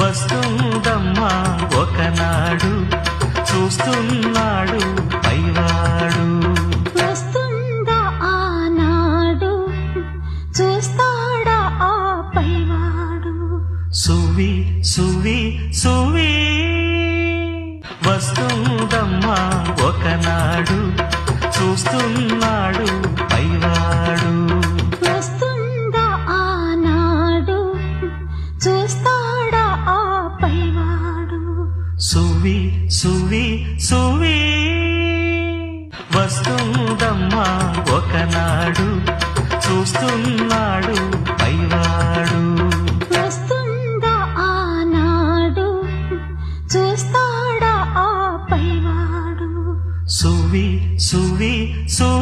వస్తుందమ్మా ఒకనాడు చూస్తున్నాడు పైవాడు. వస్తుందా ఆనాడు చూస్తాడా ఆ పైవాడు. సువి సువి సువి వస్తుందమ్మా ఒకనాడు చూస్తున్నాడు పైవాడు. వస్తుందా ఆనాడు చూస్తాడా ఆ పైవాడు. సువి సువి సువి వస్తుందమ్మా ఒకనాడు చూస్తున్నాడు పైవాడు. వస్తుందా ఆనాడు చూస్తాడా ఆ పైవాడు. సువి సువి సువి